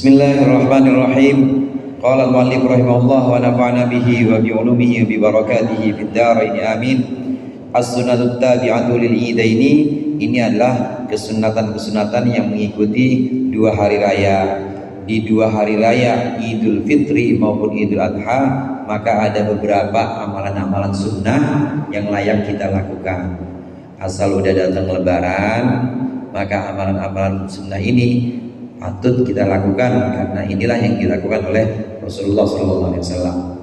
Bismillahirrahmanirrahim. Qala al-muallif rahimahullah wa nafa'ana bihi wa bi ulumihi wa bi barakatihi fid dharain amin. As-sunnatut tabi'atu lil idaini. Ini adalah kesunatan-kesunatan yang mengikuti dua hari raya. Di dua hari raya Idul Fitri maupun Idul Adha, maka ada beberapa amalan-amalan sunnah yang layak kita lakukan. Asal udah datang lebaran, maka amalan-amalan sunnah ini patut kita lakukan, karena inilah yang dilakukan oleh Rasulullah SAW.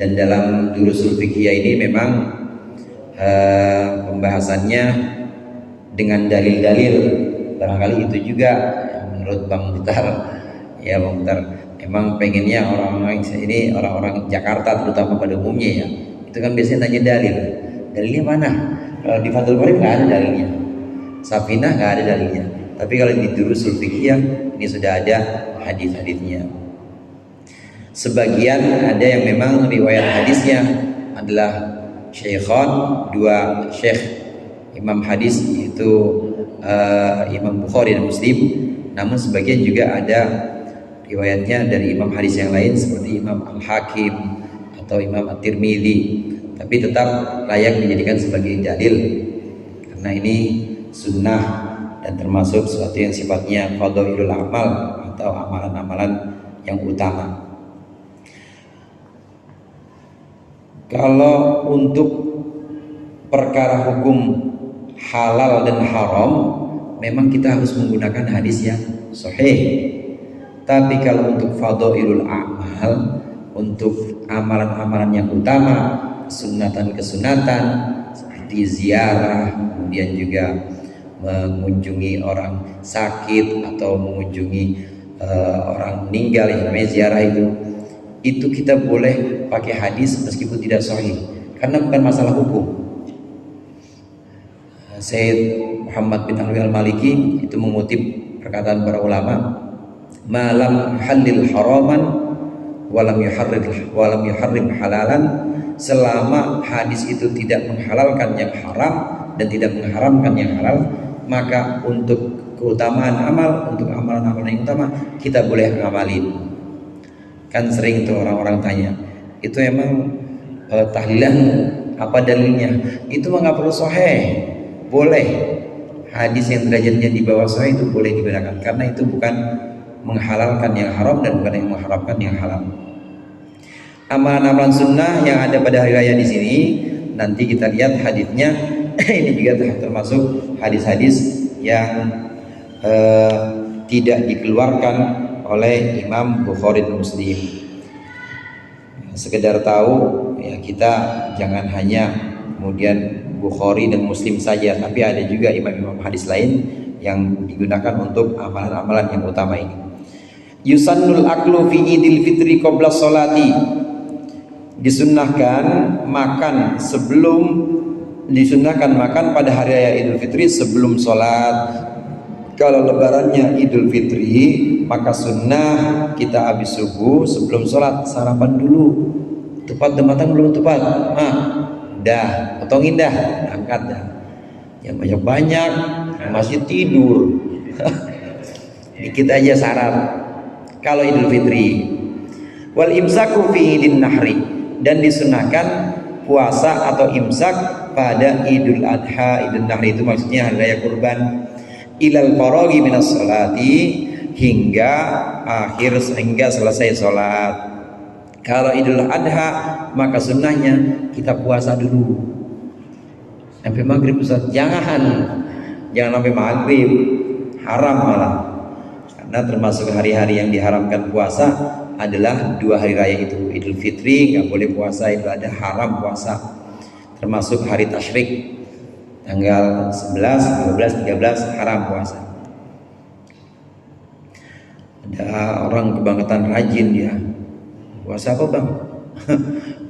Dan dalam durusul fiqhiyah ini memang pembahasannya dengan dalil-dalil. Barangkali itu juga menurut Bang Mutar, ya Bang Mutar emang pengennya orang-orang ini, orang-orang Jakarta terutama pada umumnya ya, itu kan biasanya tanya dalil. Dalilnya mana? Kalau di Fathul Bari nggak ada dalilnya, Safinah nggak ada dalilnya. Tapi kalau di durusul fiqhiyah ini sudah ada hadis-hadisnya. Sebagian ada yang memang riwayat hadisnya adalah syekhon, dua syekh imam hadis, yaitu Imam Bukhari dan Muslim. Namun sebagian juga ada riwayatnya dari imam hadis yang lain seperti Imam Al-Hakim atau Imam At-Tirmidzi. Tapi tetap layak dijadikan sebagai dalil karena ini sunnah dan termasuk sesuatu yang sifatnya fadhailul amal atau amalan-amalan yang utama. Kalau untuk perkara hukum halal dan haram, memang kita harus menggunakan hadis yang sahih. Tapi kalau untuk fadhailul amal, untuk amalan-amalan yang utama, kesunatan-kesunatan seperti ziarah, kemudian juga mengunjungi orang sakit atau mengunjungi orang meninggal, yang namanya ziarah itu kita boleh pakai hadis meskipun tidak sahih, karena bukan masalah hukum. Sayyid Muhammad bin Alwi al-Maliki itu mengutip perkataan para ulama, malam halil haraman walam yuharrim halalan, selama hadis itu tidak menghalalkan yang haram dan tidak mengharamkan yang halal, maka untuk keutamaan amal, untuk amalan-amalan yang utama kita boleh ngamalin. Kan sering tuh orang-orang tanya, itu emang tahlilan apa dalilnya? Itu mah nggak perlu sahih, boleh hadis yang derajatnya di bawah sahih itu boleh digunakan, karena itu bukan menghalalkan yang haram dan bukan yang mengharamkan yang halal. Amalan-amalan sunnah yang ada pada hari raya di sini nanti kita lihat hadisnya. Ini juga termasuk hadis-hadis yang tidak dikeluarkan oleh Imam Bukhari dan Muslim. Sekedar tahu ya, kita jangan hanya kemudian Bukhari dan Muslim saja, tapi ada juga imam-imam hadis lain yang digunakan untuk amalan-amalan yang utama ini. Yusannul aklu fi idil fitri qabla sholati, disunnahkan makan pada hari raya Idul Fitri sebelum sholat. Kalau lebarannya Idul Fitri, maka sunnah kita habis subuh sebelum sholat sarapan dulu. Tepat dan matang belum tepat? Dah, potongin dah, angkat dah. Yang banyak-banyak masih tidur. Dikit aja syarat. Kalau Idul Fitri, wal imsaku fi idin nahri, dan disunahkan puasa atau imsak pada Idul Adha. Idul Nahri itu maksudnya hari raya kurban. Ilal faraghi minas sholati, hingga selesai sholat. Kalau Idul Adha maka sunnahnya kita puasa dulu sampai maghrib. Ustaz, jangan sampai maghrib, haram malah, karena termasuk hari-hari yang diharamkan puasa adalah dua hari raya itu. Idul Fitri nggak boleh puasa, Idul Adha haram puasa, termasuk hari tasyrik tanggal 11, 12, 13 haram puasa. Ada orang kebangetan rajin dia, puasa apa bang?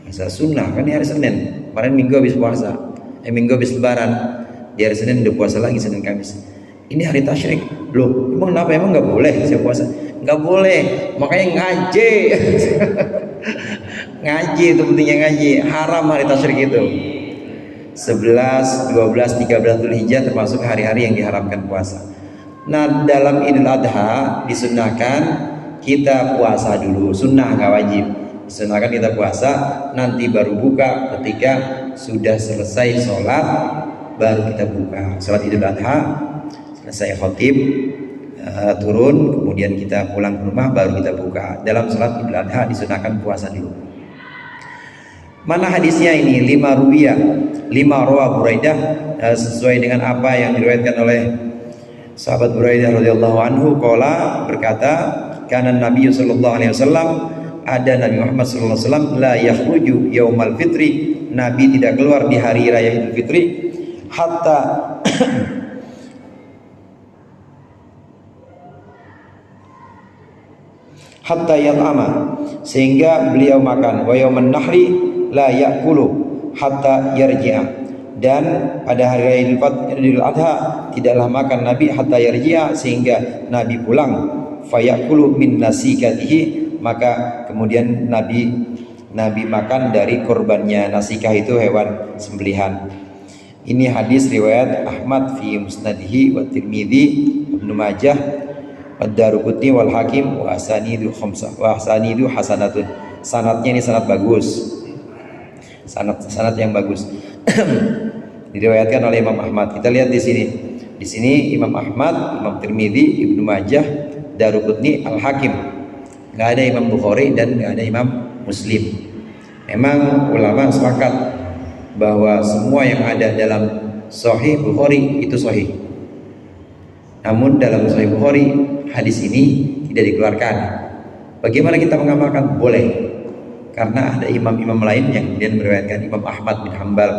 Puasa sunnah, kan hari Senin, kemarin Minggu habis puasa, Minggu habis lebaran, di hari Senin udah puasa lagi, Senin Kamis. Ini hari tasyrik. Loh, emang kenapa? Emang nggak boleh saya puasa? Nggak boleh, makanya ngaji. Ngaji itu pentingnya, ngaji. Haram hari tasyrik itu. 11, 12, 13 Dzulhijjah termasuk hari-hari yang diharamkan puasa. Nah, dalam Idul Adha disunahkan kita puasa dulu, sunnah nggak wajib. Disunahkan kita puasa, nanti baru buka ketika sudah selesai sholat, baru kita buka. Sholat Idul Adha selesai khotib, turun, kemudian kita pulang ke rumah, baru kita buka. Dalam sholat Idul Adha disunahkan puasa dulu. Mana hadisnya ini? 5 rawa Buraidah, sesuai dengan apa yang diriwayatkan oleh sahabat Buraidah radhiyallahu anhu, qala, berkata, kana Nabi sallallahu alaihi wasallam, ada Nabi Muhammad sallallahu alaihi wasallam, la yakhruju yaumal fitri, Nabi tidak keluar di hari raya Idul Fitri, hatta hatta yat'ama, sehingga beliau makan, wa yauman nahri la ya'kulu hatta yarji'a, dan pada hari raya Idul Adha tidaklah makan Nabi hatta yarji'a, sehingga Nabi pulang, fayakulu min nasikatihi, maka kemudian Nabi makan dari korbannya. Nasikah itu hewan sembelihan. Ini hadis riwayat Ahmad fi musnadihi wa Tirmidzi, Ibnu Majah, Ad-Daruqutni wal Hakim wa asanidu khamsah wa asanidu hasanatun. Sanadnya ini sanad bagus. Sanad yang bagus. Diriwayatkan oleh Imam Ahmad. Kita lihat di sini. Di sini Imam Ahmad, Imam Tirmidzi, Ibnu Majah, Daruqutni, Al Hakim. Enggak ada Imam Bukhari dan enggak ada Imam Muslim. Memang ulama sepakat bahwa semua yang ada dalam Sahih Bukhari itu sahih. Namun dalam Sahih Bukhari hadis ini tidak dikeluarkan. Bagaimana kita mengamalkan? Boleh. Karena ada imam-imam lain yang kemudian meriwayatkan. Imam Ahmad bin Hambal,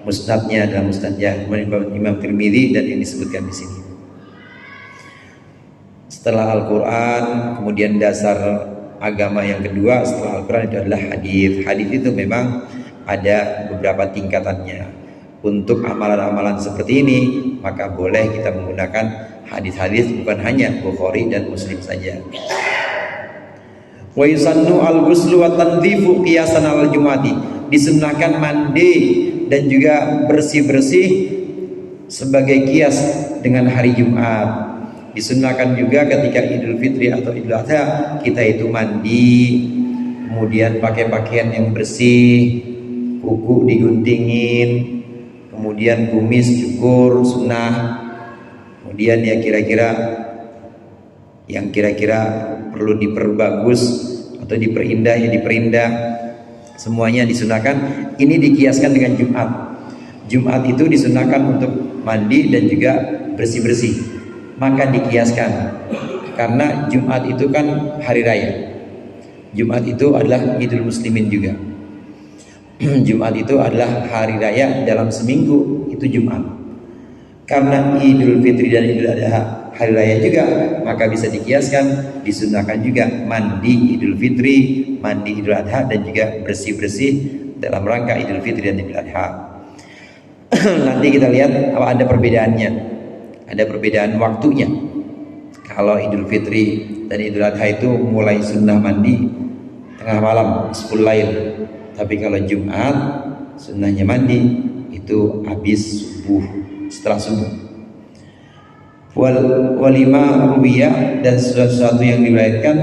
musnadnya dalam musnadnya, Imam Tirmidzi, dan yang disebutkan di sini. Setelah Al-Quran, kemudian dasar agama yang kedua setelah Al-Quran itu adalah hadis. Hadis itu memang ada beberapa tingkatannya. Untuk amalan-amalan seperti ini, maka boleh kita menggunakan hadis-hadis, bukan hanya Bukhari dan Muslim saja. Wa yusannu al-ghuslu wa tanzifu qiyasan al-jumati, disunnahkan mandi dan juga bersih-bersih sebagai kias dengan hari Jumat. Disunnahkan juga ketika Idul Fitri atau Idul Adha kita itu mandi, kemudian pakai pakaian yang bersih, kuku diguntingin, kemudian kumis cukur sunnah, kemudian ya kira-kira perlu diperbagus atau diperindah ya diperindah, semuanya disunahkan. Ini dikiaskan dengan Jumat. Jumat itu disunahkan untuk mandi dan juga bersih-bersih, maka dikiaskan karena Jumat itu kan hari raya. Jumat itu adalah Idul Muslimin juga. Jumat itu adalah hari raya dalam seminggu, itu Jumat. Karena Idul Fitri dan Idul Adha hari raya juga, maka bisa dikiaskan, disunahkan juga mandi Idul Fitri, mandi Idul Adha, dan juga bersih-bersih dalam rangka Idul Fitri dan Idul Adha. Nanti kita lihat apa ada perbedaannya, ada perbedaan waktunya. Kalau Idul Fitri dan Idul Adha itu mulai sunnah mandi tengah malam 10 lail, tapi kalau Jumat sunnahnya mandi itu habis subuh, setelah subuh. Walima ruwiyah, dan sesuatu yang diriwayatkan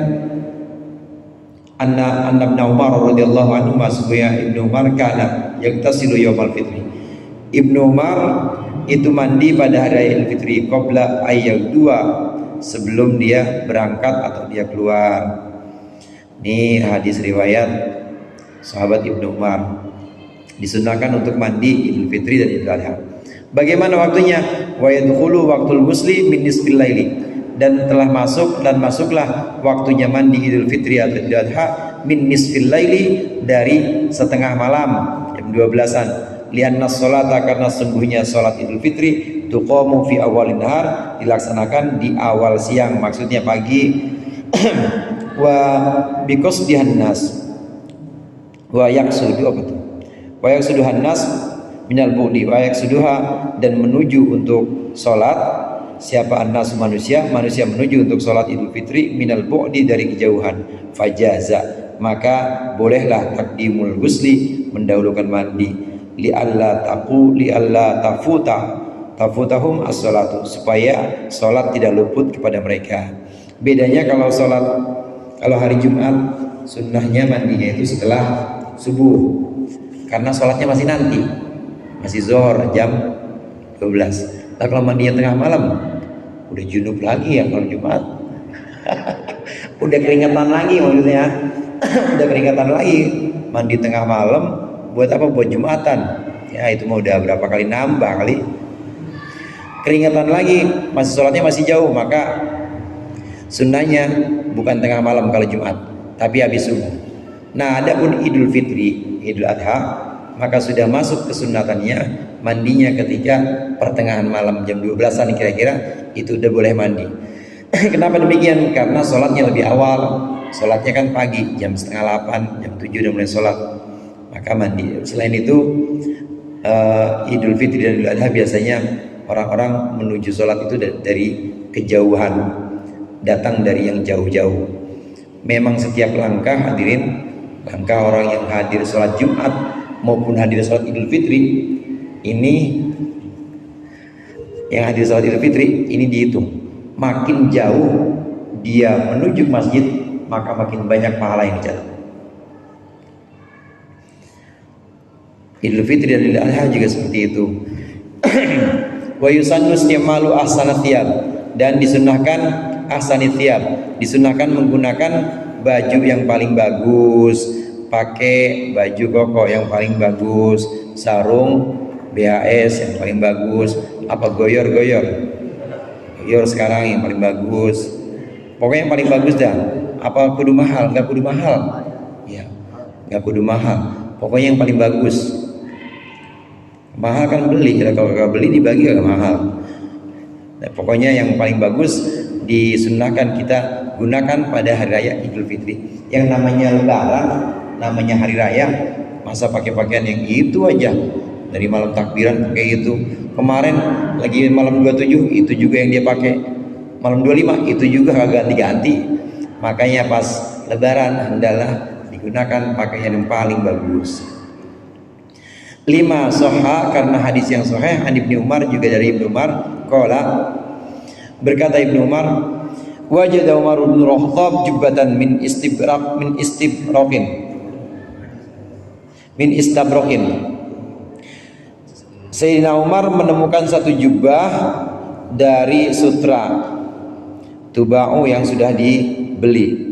anna Ibnu Umar radhiyallahu anhu, masbuya Ibnu Umar kana yaktasilu yaumal fitri. Ibnu Umar itu mandi pada hari Idul Fitri qabla ayyadua, sebelum dia berangkat atau dia keluar. Ini hadis riwayat sahabat Ibnu Umar. Disunahkan untuk mandi Idul Fitri dan Idul Adha. Bagaimana waktunya? Wa yadkhulu waqtul ghusli min nisfil laili, dan telah masuk dan masuklah waktunya mandi Idul Fitri atau Idul Adha min nisfil laili, dari setengah malam, jam 12-an. Lianna sholata, karena sungguhnya salat Idul Fitri tuqamu fi awalin nahar, dilaksanakan di awal siang, maksudnya pagi. Wa biqasdihan nas wa yaqsudu, apa tuh? Wa yaqsuduhan nas minal bu'di wa yaqsuduha, dan menuju untuk salat siapa annas, manusia menuju untuk salat Idul Fitri minal bu'di, dari kejauhan. Fajaza, maka bolehlah takdimul ghusli, mendahulukan mandi, li alla tafuta, tafutahum as-sholatu, supaya sholat tidak luput kepada mereka. Bedanya kalau hari Jumat sunnahnya mandinya itu setelah subuh, karena sholatnya masih nanti, masih zuhur jam 12. Nah kalau mandinya tengah malam udah junub lagi ya kalau Jumat. Udah keringetan lagi maksudnya. Udah keringetan lagi, mandi tengah malam buat apa? Buat Jumatan. Ya itu mau udah berapa kali nambah kali. Keringetan lagi, masih sholatnya masih jauh, maka sunnahnya bukan tengah malam kalau Jumat, tapi habis subuh. Nah, adapun Idul Fitri, Idul Adha, maka sudah masuk kesunatannya mandinya ketika pertengahan malam jam 12-an kira-kira, itu udah boleh mandi. Kenapa demikian? Karena sholatnya lebih awal. Sholatnya kan pagi, jam 7:30, jam 7 udah mulai sholat, maka mandi. Selain itu Idul Fitri dan Idul Adha biasanya orang-orang menuju sholat itu dari kejauhan, datang dari yang jauh-jauh. Memang setiap langkah hadirin, langkah orang yang hadir sholat Jumat maupun hadir sholat Idul Fitri, ini yang hadir sholat Idul Fitri ini dihitung. Makin jauh dia menuju masjid, maka makin banyak pahala yang dicatat. Idul Fitri dan Idul Adha juga seperti itu. Wa yusannu istimalu ahsanat thiyab, dan disunahkan ahsanit thiyab, disunahkan menggunakan baju yang paling bagus, pakai baju koko yang paling bagus, sarung BHS yang paling bagus, apa goyor sekarang yang paling bagus, pokoknya yang paling bagus dah. Apa kudu mahal? Nggak kudu mahal ya, nggak kudu mahal, pokoknya yang paling bagus. Mahal kan beli, kalau gak beli dibagi agak mahal. Nah, pokoknya yang paling bagus disunahkan kita gunakan pada hari raya Idul Fitri. Yang namanya lebaran, namanya hari raya, masa pakai pakaian yang itu aja? Dari malam takbiran pakai itu, kemarin lagi malam 27 itu juga yang dia pakai, malam 25 itu juga gak ganti-ganti. Makanya pas lebaran hendaklah digunakan pakaian yang paling bagus. 5 sahha, karena hadis yang sahih an Ibnu Umar, juga dari Ibnu Umar qala, berkata Ibnu Umar, wajada Umar bin Khattab jubbatan min istabraqin. Sayyidina Umar menemukan satu jubah dari sutra tuba'u yang sudah dibeli.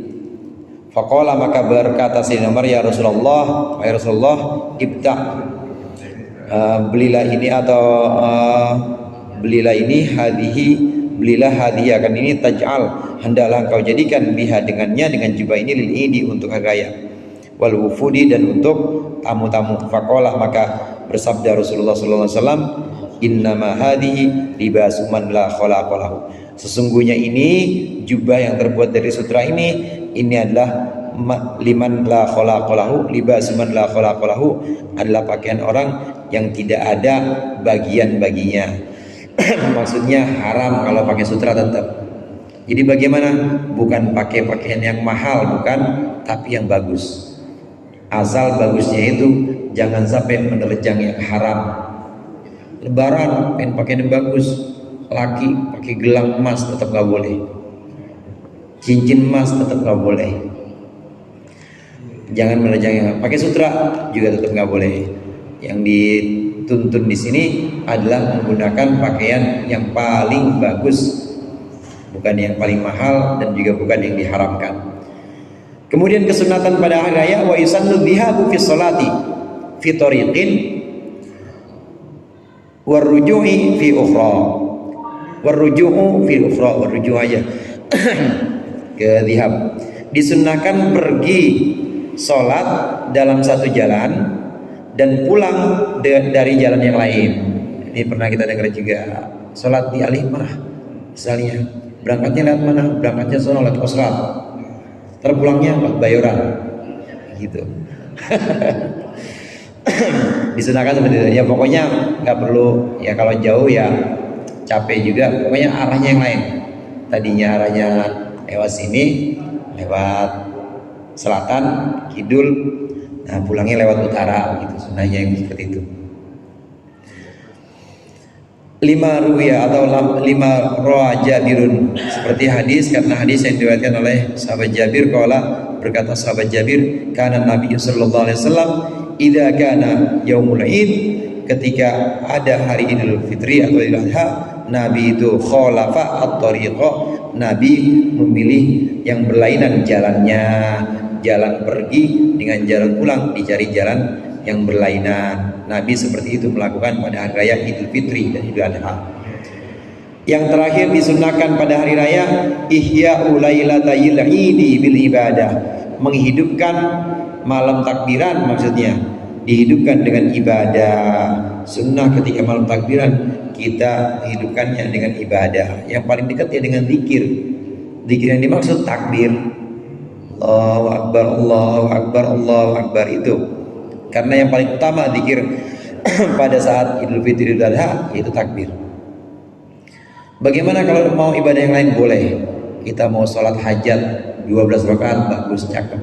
Faqala, maka berkata Sayyidina Umar, ya Rasulullah, ibta', belilah ini, atau belilah ini, belilah hadihi akan ini, taj'al, hendaklah engkau jadikan biha dengannya, dengan jubah ini, lil idi, untuk hari raya, wal wufudi, dan untuk tamu-tamu. Faqala, maka bersabda Rasulullah sallallahu alaihi wasallam, innama hadihi libasu man la khalaqa lahu, sesungguhnya ini jubah yang terbuat dari sutra ini adalah liman la khalaqalahu, libasu man la khalaqalahu, adalah pakaian orang yang tidak ada bagian baginya. Maksudnya haram kalau pakai sutra tetap. Jadi bagaimana? Bukan pakai pakaian yang mahal, bukan, tapi yang bagus. Asal bagusnya itu jangan sampai menerjang yang haram. Lebaran pengen pakaian yang bagus, laki pakai gelang emas tetap gak boleh, cincin emas tetap gak boleh. Jangan menerjang yang pakai sutra juga tetap nggak boleh. Yang dituntun di sini adalah menggunakan pakaian yang paling bagus, bukan yang paling mahal, dan juga bukan yang diharamkan. Kemudian kesunatan pada hari raya, wa yusannu dhihabu fi sholati fi tariqin warruju'i fi ukhra, warruju'u fi ukhra, warruju' aja ke dhihab. Disunnahkan pergi sholat dalam satu jalan dan pulang dari jalan yang lain. Ini pernah kita dengar juga. Sholat di Alimah misalnya, berangkatnya lewat mana? Berangkatnya sono lewat Kosrat, terpulangnya lewat Bayoran gitu. Disunahkan seperti itu ya, pokoknya nggak perlu ya, kalau jauh ya capek juga, pokoknya arahnya yang lain. Tadinya arahnya lewat sini, lewat selatan, kidul, nah pulangnya lewat utara gitu. Sunahnya yang seperti itu. lima ruya atau lima roa Jabirun, seperti hadis, karena hadis yang diriwayatkan oleh sahabat Jabir, qala, berkata sahabat Jabir, kana Nabi sallallahu alaihi wasallam idza kana yaumul id, ketika ada hari Idul Fitri atau Idul Adha, Nabi itu khalafa at-tariqa, Nabi memilih yang berlainan jalannya, jalan pergi dengan jalan pulang, dicari jalan yang berlainan. Nabi seperti itu melakukan pada hari raya Idul Fitri dan Idul Adha. Yang terakhir disunahkan pada hari raya ihya'u lailatayil idi bil ibadah, menghidupkan malam takbiran, maksudnya dihidupkan dengan ibadah. Sunnah ketika malam takbiran kita hidupkannya dengan ibadah. Yang paling dekat ya dengan zikir. Zikir yang dimaksud takbir, Allahu Akbar, Allahu Akbar, Allahu Akbar, itu. Karena yang paling utama zikir pada saat Idul Fitri dan Adha itu takbir. Bagaimana kalau mau ibadah yang lain? Boleh. Kita mau sholat hajat 12 rakaat, bagus, cakep.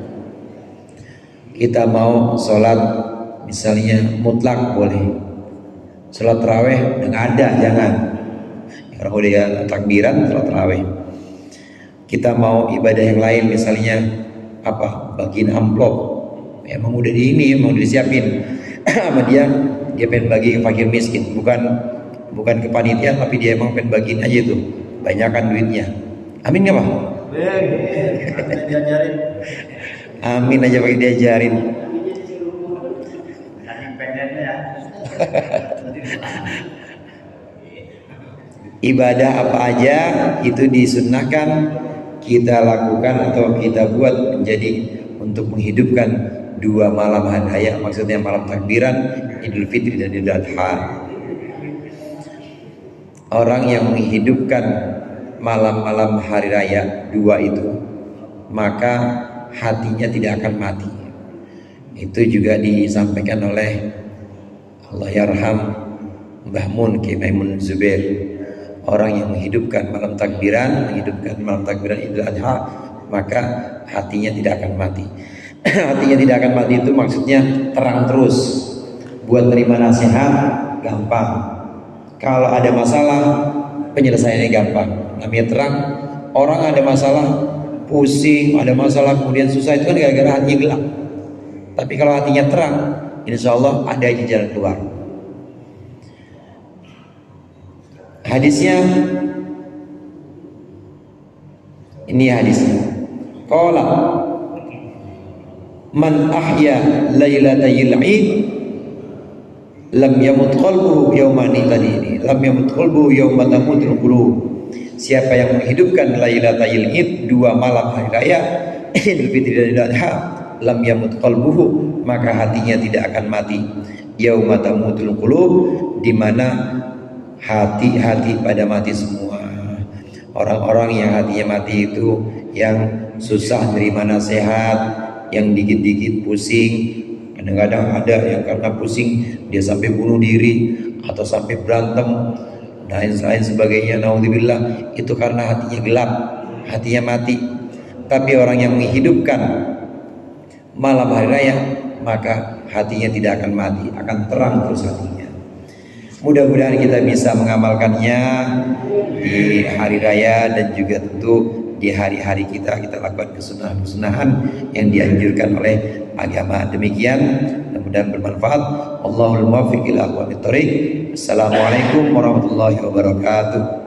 Kita mau sholat misalnya mutlak, boleh. Sholat taraweh dengan ada, jangan. Orang udah takbiran, sholat taraweh. Kita mau ibadah yang lain, misalnya apa? Bagiin amplop. Emang udah di ini, emang udah disiapin sama dia pengen bagi ke fakir miskin, bukan ke panitia, tapi dia emang pengen bagiin aja tuh, banyakan duitnya. Amin nggak Pak? Diajarin. Amin aja pakai diajarin. Ibadah apa aja itu disunnahkan kita lakukan atau kita buat menjadi untuk menghidupkan dua malam hari raya, maksudnya malam takbiran Idul Fitri dan Idul Adha. Orang yang menghidupkan malam-malam hari raya dua itu, maka hatinya tidak akan mati. Itu juga disampaikan oleh Allahyarham Mbah Mun Ki Maimun Zubair. Orang yang menghidupkan malam takbiran Idul Adha, maka hatinya tidak akan mati. Hatinya tidak akan mati itu maksudnya terang terus, buat terima nasihat gampang. Kalau ada masalah penyelesaiannya gampang, namanya terang. Orang ada masalah pusing, ada masalah kemudian susah, itu kan gara-gara hatinya gelap. Tapi kalau hatinya terang, insya Allah ada aja jalan keluar. Hadisnya ini hadisnya. Qala man ahya lailatayil id lam yamut qalbuhu yawmani tadini lam yamut qalbuhu yawma tamutul qulub. Siapa yang menghidupkan lailatayil id, dua malam hari raya Idul Fitri dan Idul Adha, lam yamut qalbuhu, maka hatinya tidak akan mati. Yauma tamutul qulub, di mana hati-hati pada mati semua. Orang-orang yang hatinya mati itu yang susah menerima nasihat, yang dikit-dikit pusing. Kadang-kadang ada yang karena pusing dia sampai bunuh diri atau sampai berantem dan lain sebagainya. Naudzubillah, itu karena hatinya gelap, hatinya mati. Tapi orang yang menghidupkan malam hari raya, maka hatinya tidak akan mati, akan terang terus hatinya. Mudah-mudahan kita bisa mengamalkannya di hari raya dan juga tentu di hari-hari kita lakukan kesunahan-kesunahan yang dianjurkan oleh agama. Demikian, mudah-mudahan bermanfaat. Allahul muwaffiq ila aqwamit thoriq. Assalamualaikum warahmatullahi wabarakatuh.